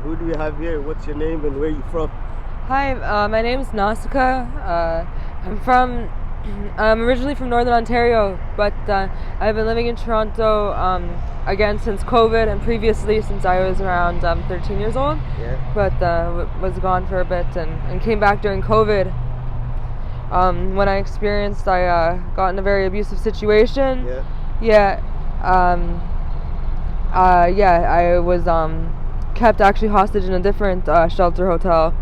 who do we have here? What's your name and where are you from? Hi, my name is Nausicaa. I'm originally from Northern Ontario, but I've been living in Toronto again since COVID, and previously since I was around 13 years old. Yeah. But was gone for a bit and came back during COVID. When I got in a very abusive situation. Yeah. I was kept actually hostage in a different shelter hotel,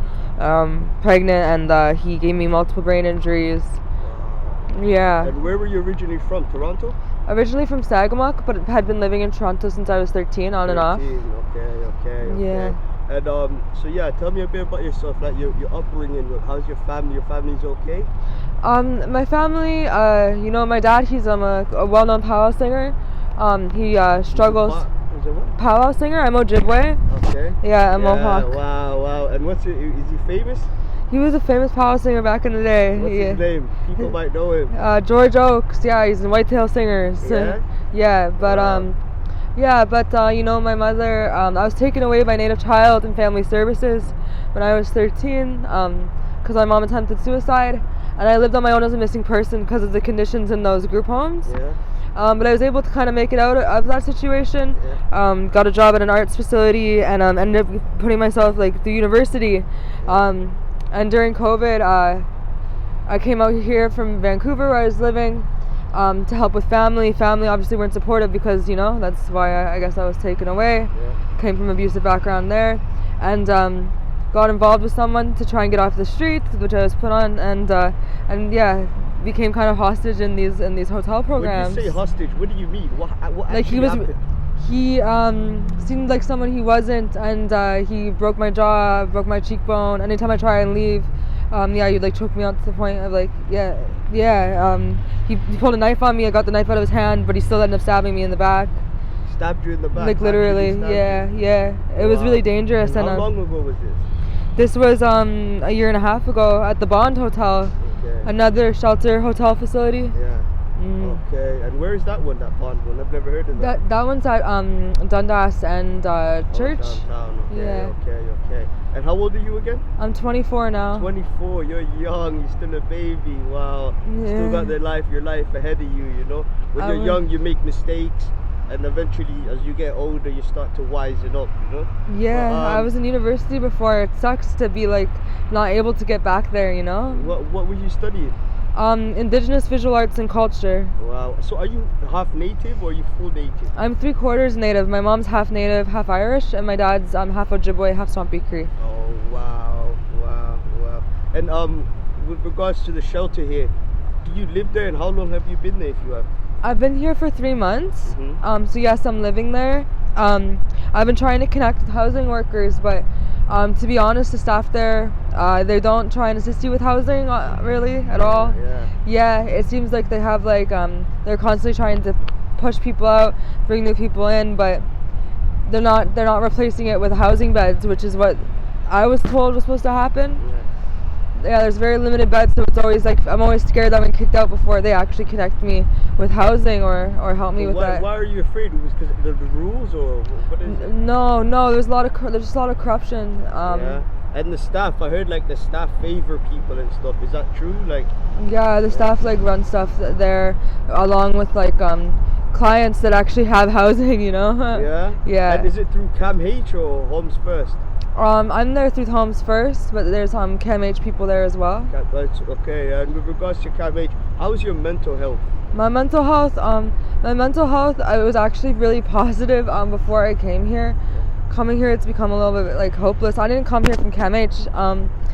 pregnant, and he gave me multiple brain injuries. Yeah. And where were you originally from? Toronto? Originally from Sagamok, but had been living in Toronto since I was 13, on and off. Okay. Yeah. And tell me a bit about yourself, like your upbringing. How's your family? Your family's okay? My family, my dad, he's a well-known powwow singer. He struggles. Is it what? Powwow singer. I'm Ojibwe. Okay. Yeah, I'm Mohawk. Wow. And is he famous? He was a famous powwow singer back in the day. What's his name? People might know him. George Oakes. Yeah, he's in Whitetail Singers. Yeah. But wow. My mother, I was taken away by Native Child and Family Services when I was 13 because my mom attempted suicide, and I lived on my own as a missing person because of the conditions in those group homes. Yeah. But I was able to kind of make it out of that situation. Yeah. Got a job at an arts facility, and ended up putting myself through university. And during COVID, I came out here from Vancouver, where I was living, to help with family. Family obviously weren't supportive because, that's why I guess I was taken away. Yeah. Came from an abusive background there. And got involved with someone to try and get off the streets, which I was put on, and became kind of hostage in these hotel programs. When you say hostage, what do you mean? What happened? He seemed like someone he wasn't, and he broke my jaw, broke my cheekbone. Anytime I try and leave, he'd choke me out to the point of he pulled a knife on me. I got the knife out of his hand, but he still ended up stabbing me in the back. Stabbed you in the back? Literally, yeah. It was really dangerous. And how long ago was this? This was a year and a half ago at the Bond Hotel, another shelter hotel facility. Yeah. Okay, and where is that one, that Bond one? I've never heard of that. That one's at Dundas and Church. Downtown. Okay, yeah. Okay. And how old are you again? I'm 24 now. 24, you're young, you're still a baby. Wow. Yeah. Still got your life ahead of you, When you're young, you make mistakes, and eventually, as you get older, you start to wisen up, Yeah, I was in university before. It sucks to be not able to get back there, What were you studying? Indigenous visual arts and culture. Wow. So are you half native or are you full native? I'm 3/4 native. My mom's half native, half Irish, and my dad's half Ojibwe, half Swampy Cree. Oh, wow. And with regards to the shelter here, do you live there, and how long have you been there if you have? I've been here for 3 months. Mm-hmm. So yes, I'm living there. I've been trying to connect with housing workers, but to be honest, the staff there, they don't try and assist you with housing really at all. Yeah, it seems like they have they're constantly trying to push people out, bring new people in, but they're not replacing it with housing beds, which is what I was told was supposed to happen. Yeah, there's very limited beds, so it's always I'm always scared that I'm gonna get kicked out before they actually connect me with housing or help me with that. Why are you afraid? Was because of the rules, or what is it? No, there's just a lot of corruption. Yeah. And the staff, I heard the staff favor people and stuff. Is that true? Yeah, the staff run stuff there along with clients that actually have housing, Yeah. And is it through CAMH or Homes First? I'm there through Homes First, but there's CAMH people there as well. Okay. And with regards to CAMH, how's your mental health? My mental health, I was actually really positive before I came here. Coming here, it's become a little bit hopeless. I didn't come here from CAMH.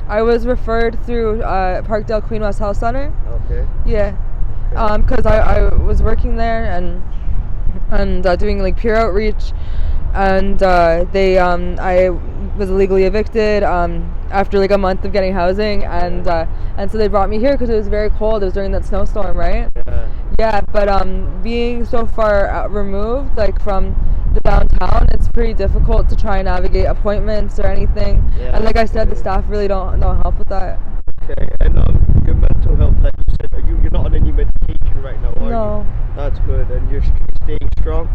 I was referred through Parkdale Queen West Health Center. Okay. Yeah. Because I was working there and doing peer outreach, and I was illegally evicted after a month of getting housing, and so they brought me here because it was very cold. It was during that snowstorm, right? Yeah, but being so far removed from the downtown, it's pretty difficult to try and navigate appointments or anything. And like I said, the staff really don't help with that. Okay, and your mental health, like you said, you're not on any medication right now, are you? No. That's good, and you're staying strong?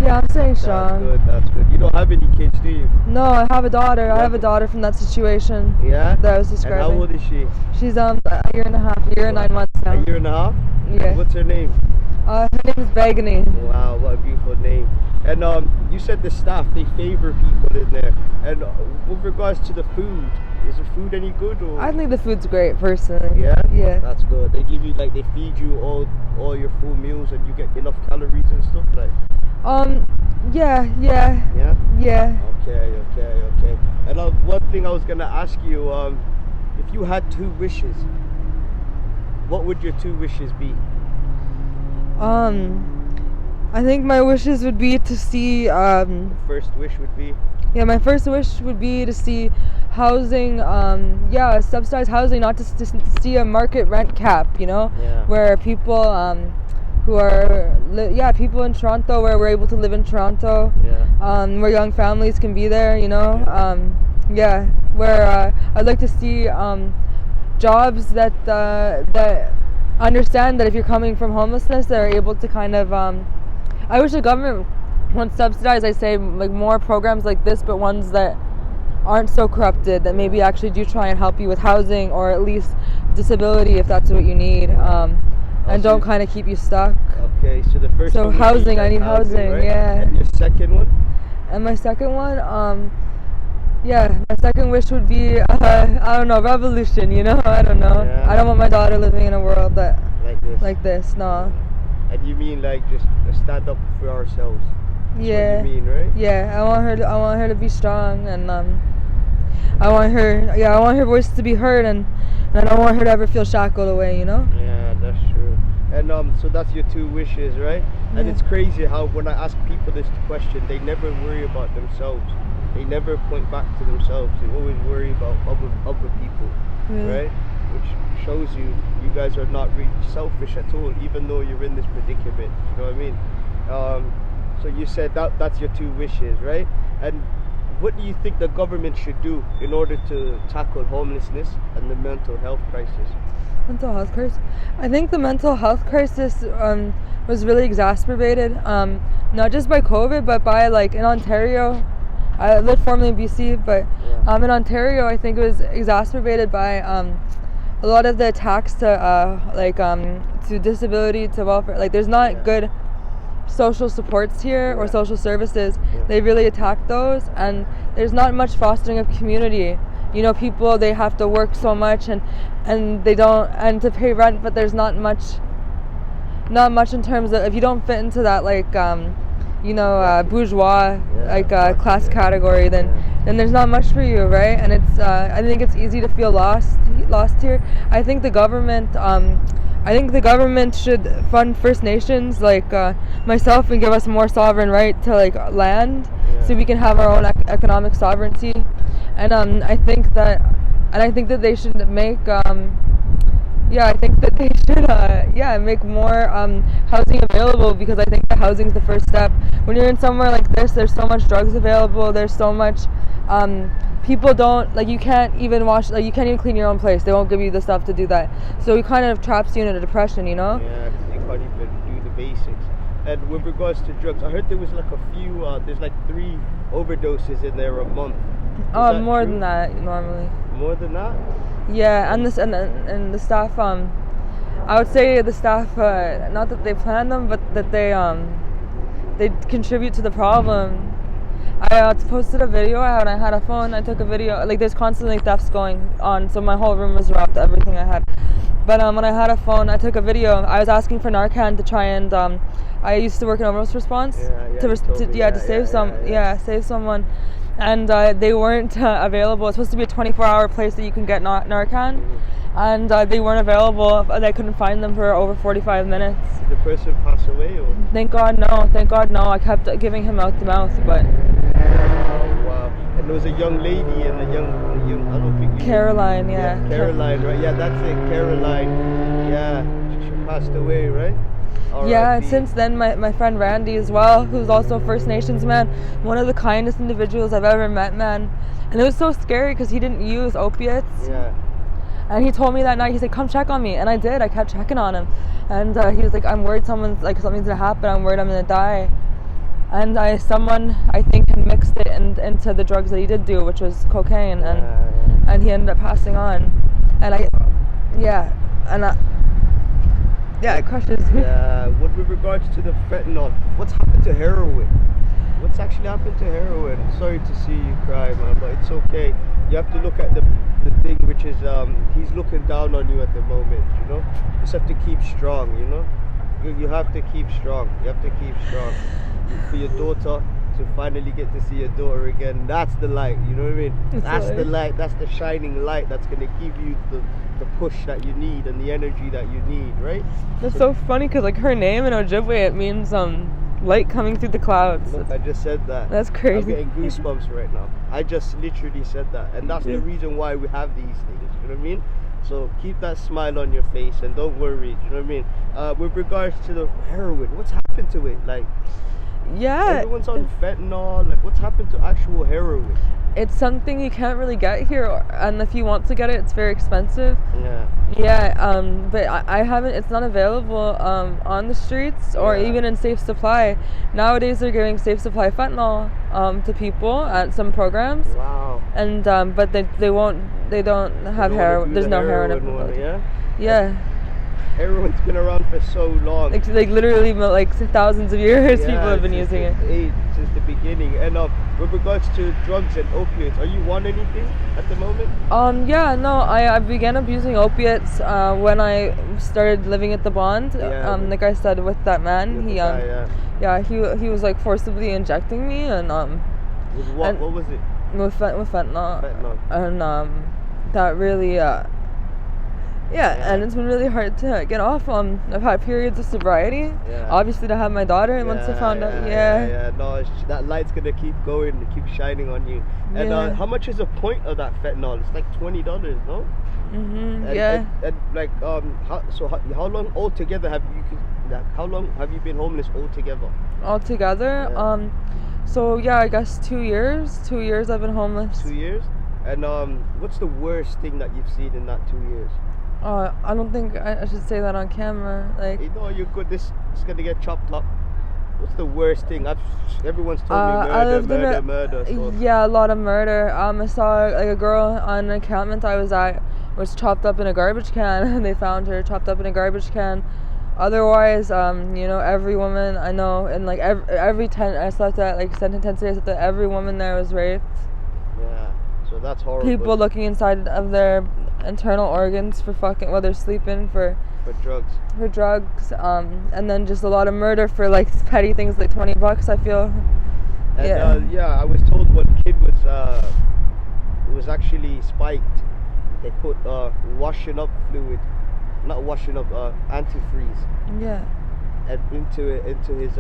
Yeah, I'm staying strong. That's good. You don't have any kids, do you? No, I have a daughter. I have a daughter from that situation. Yeah? That I was describing. And how old is she? She's a year and a half, year and 9 months now. A year and a half? Yeah. What's her name? Her name is Begani. Wow, what a beautiful name. And you said the staff, they favor people in there. And with regards to the food, is the food any good? Or? I think the food's great, personally. Yeah? Yeah. That's good. They give you, like, they feed you all your full meals and you get enough calories and stuff, like? Yeah. Yeah? Yeah. Okay. And one thing I was gonna ask you, if you had 2 wishes, what would your 2 wishes be? I think my wishes would be to see, First wish would be? Yeah, my first wish would be to see housing, subsidized housing, not to see a market rent cap, where people, who are, people in Toronto, where we're able to live in Toronto, where young families can be there, where I'd like to see jobs that understand that if you're coming from homelessness, they're able to kind of, I wish the government would subsidize, I say, like more programs like this, but ones that aren't so corrupted, that maybe actually do try and help you with housing or at least disability if that's what you need, and don't kind of keep you stuck. Okay, so the first one housing, I need housing, right? Yeah. And your second one? And my second one, my second wish would be, I don't know, revolution, I don't know. Yeah. I don't want my daughter living in a world that like this, no. And you mean like just stand up for ourselves? That's Yeah. what you mean, right? Yeah, I want her to be strong, and I want her voice to be heard, and I don't want her to ever feel shackled away, Yeah, that's true. And so that's your 2 wishes, right? And Yeah. it's crazy how when I ask people this question, they never worry about themselves. They never point back to themselves. They always worry about other people, right? Which shows you guys are not really selfish at all, even though you're in this predicament. You know what I mean? So you said that's your 2 wishes, right? And what do you think the government should do in order to tackle homelessness and the mental health crisis? Mental health crisis. I think the mental health crisis was really exacerbated, not just by COVID, but by in Ontario. I lived formerly in BC, but in Ontario, I think it was exacerbated by a lot of the attacks to disability, to welfare. There's not good social supports here or social services. They really attack those, and there's not much fostering of community. People, they have to work so much and they don't, and to pay rent, but there's not much in terms of, if you don't fit into that bourgeois class category, then there's not much for you, right? And it's I think it's easy to feel lost here. I think the government should fund First Nations like myself and give us more sovereign right to land, so we can have our own economic sovereignty. And I think that they should make make more housing available, because I think that housing is the first step. When you're in somewhere like this, there's so much drugs available. There's so much people don't you can't even you can't even clean your own place. They won't give you the stuff to do that. So it kind of traps you in a depression, Yeah, because you can't even do the basics. And with regards to drugs, I heard there was a few. There's 3 overdoses in there a month. More than that normally. More than that? Yeah, and the staff. I would say the staff, not that they plan them, but that they contribute to the problem. I posted a video. When I had a phone, I took a video. There's constantly thefts going on, so my whole room was robbed, everything I had. But when I had a phone, I took a video. I was asking for Narcan to try and. I used to work in overlast response to save someone, and they weren't available. It's supposed to be a 24-hour place that you can get Narcan, and they weren't available. I couldn't find them for over 45 minutes. Did the person pass away? Or? Thank God no. I kept giving him mouth to mouth, but. Wow. And there was a young lady and a young I don't think Caroline, Caroline, right? Yeah, that's it, Caroline. Yeah, she passed away, right? Yeah, and since then my friend Randy as well, who's also First Nations man, one of the kindest individuals I've ever met, man. And it was so scary because he didn't use opiates. Yeah. And he told me that night, he said, come check on me. And I did. I kept checking on him. And he was like, I'm worried something's gonna happen. I'm worried I'm gonna die. And someone I think had mixed it into the drugs that he did do, which was cocaine, and he ended up passing on. And it crushes me. Yeah, with regards to the fentanyl, what's happened to heroin? What's actually happened to heroin? Sorry to see you cry, man, but it's okay. You have to look at the thing, which is he's looking down on you at the moment, you know? You just have to keep strong, you know? You have to keep strong. You have to keep strong. For your daughter to finally get to see your daughter again, that's the light, you know what I mean? That's the light, that's the shining light that's going to give you the push that you need and the energy that you need, right? That's so funny because like her name in Ojibwe, it means light coming through the clouds. Look, I just said that. That's crazy. I'm getting goosebumps right now. I just literally said that, and that's the reason why we have these things, you know what I mean? So keep that smile on your face and don't worry, you know what I mean? With regards to the heroin, what's happened to it? Like, everyone's on fentanyl. Like, what's happened to actual heroin? It's something you can't really get here, and if you want to get it, it's very expensive. But I haven't. It's not available on the streets or even in safe supply. Nowadays, they're giving safe supply fentanyl to people at some programs. Wow. And but they won't. They don't have heroin. There's no heroin. Heroin's been around for so long. Like literally like thousands of years, people have been using it. Since the beginning. And with regards to drugs and opiates, are you on anything at the moment? I began abusing opiates when I started living at the Bond. Like I said, with that man, he was like forcibly injecting me and With what? What was it? With fentanyl. And that really and it's been really hard to get off. I've had periods of sobriety. Obviously to have my daughter, and once I found out, no, that light's gonna keep going and keep shining on you. And how much is a point of that fentanyl? It's like $20, no? How long altogether have you been homeless altogether? Altogether, I guess 2 years. 2 years I've been homeless. 2 years. And what's the worst thing that you've seen in that 2 years? I don't think I should say that on camera. Like, you're good. This is gonna get chopped up. What's the worst thing? Everyone's told me murder. So. Yeah, a lot of murder. I saw like a girl on an encampment I was at was chopped up in a garbage can, and they found her chopped up in a garbage can. Otherwise, every woman I know, and like every tent I slept at, like tent I slept at, every woman there was raped. Yeah, so that's horrible. People looking inside of their internal organs for fucking while they're sleeping for drugs. And then just a lot of murder for like petty things like $20, I feel. And, I was told one kid was actually spiked. They put antifreeze. And into his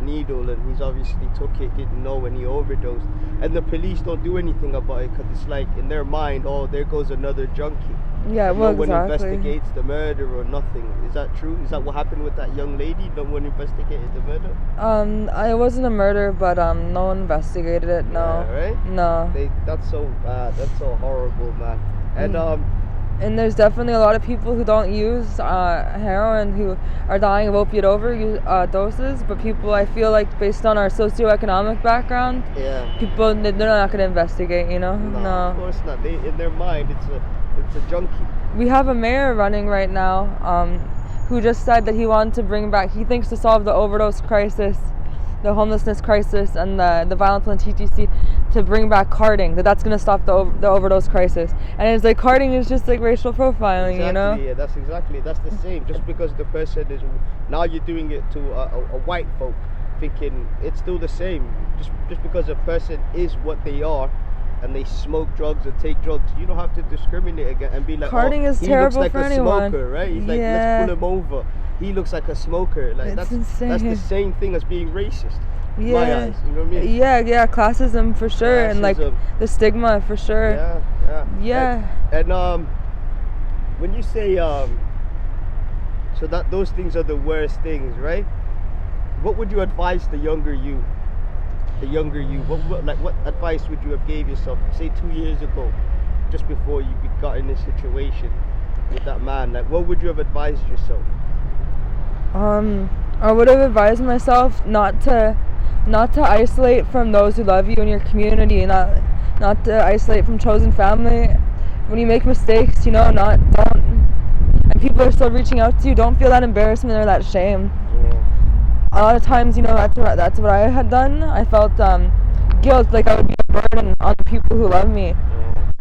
needle, and he's obviously took it, didn't know when he overdosed. And the police don't do anything about it because it's like in their mind, there goes another junkie. No one investigates the murder or nothing. Is that true? Is that what happened with that young lady? No one investigated the murder? It wasn't a murder, but no one investigated it. No. Yeah, right? No. That's so bad. That's so horrible, man. And and there's definitely a lot of people who don't use heroin who are dying of opiate overdoses, but people, I feel like, based on our socioeconomic background, people, they're not going to investigate, No, of course not. In their mind, it's a junkie. We have a mayor running right now who just said that he wanted to bring back, he thinks to solve the overdose crisis, the homelessness crisis, and the violence on TTC, to bring back carding, that's going to stop the overdose crisis. And it's like, carding is just like racial profiling, Yeah, that's the same. Just because the person is, now you're doing it to a white folk, thinking it's still the same. Just because a person is what they are, and they smoke drugs or take drugs, you don't have to discriminate again and be like, carding is terrible he looks like for a anyone. Smoker, right? He's like, let's pull him over. He looks like a smoker. Like, it's insane. That's the same thing as being racist. In my eyes, you know what I mean? Yeah, classism for sure, and like the stigma for sure. Yeah. And when you say so that those things are the worst things, right? What would you advise the younger you? What advice would you have gave yourself, say 2 years ago? just before you got in this situation with that man, like what would you have advised yourself? I would have advised myself not to isolate from those who love you in your community, not to isolate from chosen family. When you make mistakes, don't, and people are still reaching out to you, don't feel that embarrassment or that shame. A lot of times, that's what I had done. I felt guilt, like I would be a burden on the people who love me.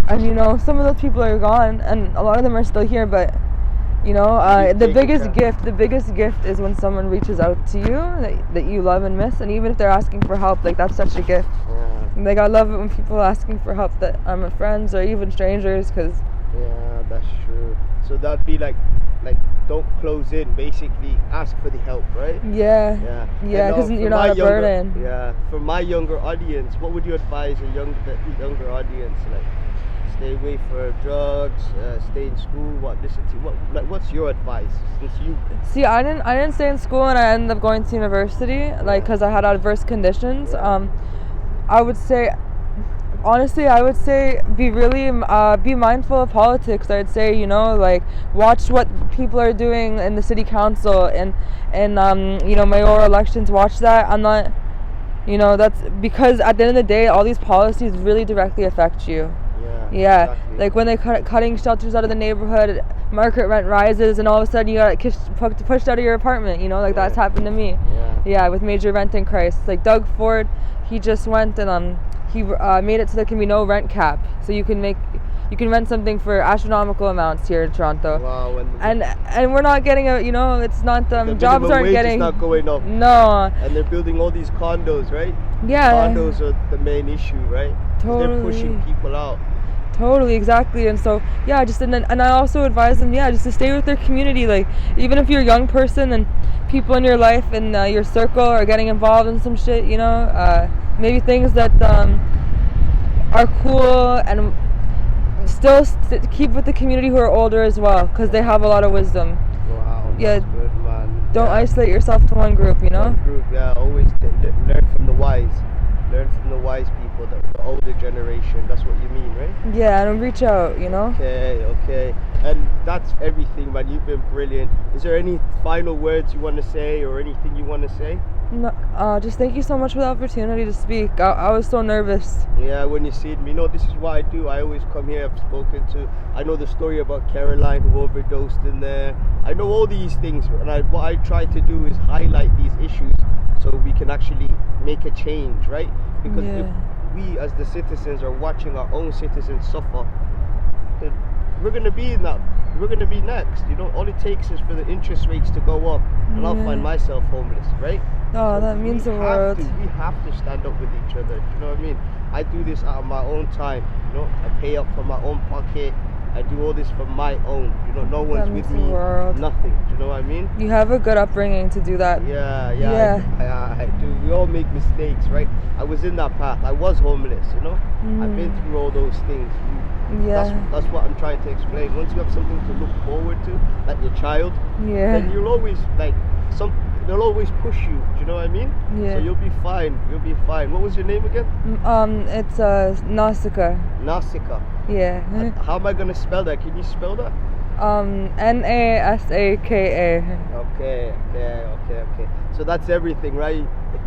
And some of those people are gone, and a lot of them are still here. But the biggest gift is when someone reaches out to you that you love and miss, and even if they're asking for help, like that's such a gift. Like I love it when people are asking for help that are my friends or even strangers, because that's true. So that'd be like don't close in, basically ask for the help, right? Yeah, because you're not a burden. For my younger audience, what would you advise a younger audience? Like stay away from drugs, stay in school, what's your advice since you see? I didn't stay in school, and I ended up going to university, because I had adverse conditions. I would say be mindful of politics. I'd say, watch what people are doing in the city council and mayoral elections. Watch that. I'm not, that's because at the end of the day, all these policies really directly affect you. Exactly. Like when they're cutting shelters out of the neighborhood, market rent rises, and all of a sudden you got pushed out of your apartment. That's happened to me. With major renting crisis. Like Doug Ford, he just went and he made it so there can be no rent cap, so you can rent something for astronomical amounts here in Toronto. Wow. And we're not getting it's not jobs aren't getting. It's not going up. No. And they're building all these condos, right? Condos are the main issue, right? Totally. They're pushing people out. Totally, exactly. And so and I also advise them just to stay with their community. Like even if you're a young person and people in your life and your circle are getting involved in some shit, maybe things that are cool, and still keep with the community who are older as well, because they have a lot of wisdom. Wow, that's good, man. Don't isolate yourself to one group, One group, always learn from the wise. Learn from the wise people, the older generation. That's what you mean, right? Yeah, and reach out, Okay. And that's everything, man. You've been brilliant. Is there any final words you want to say, or anything you want to say? No, just thank you so much for the opportunity to speak. I was so nervous. Yeah, when you see me, this is what I do. I always come here. I know the story about Caroline who overdosed in there. I know all these things, and what I try to do is highlight these issues so we can actually make a change, right? Because if we as the citizens are watching our own citizens suffer, then we're going to be next. All it takes is for the interest rates to go up, and I'll find myself homeless, right? Oh, that means the world. We have to stand up with each other. Do you know what I mean? I do this out of my own time. I pay up from my own pocket. I do all this from my own. No one's with me. Nothing. Do you know what I mean? You have a good upbringing to do that. Yeah. I do. We all make mistakes, right? I was in that path. I was homeless. I've been through all those things. That's what I'm trying to explain. Once you have something to look forward to, like your child, then you'll always they'll always push you. Do you know what I mean? So you'll be fine. What was your name again? It's Nausicaa. Nausicaa. Yeah. How am I gonna spell that? Can you spell that? Nasaka. Okay. So that's everything, right?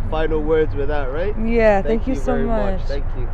Final words with that, right? Yeah. Thank you so much. Thank you.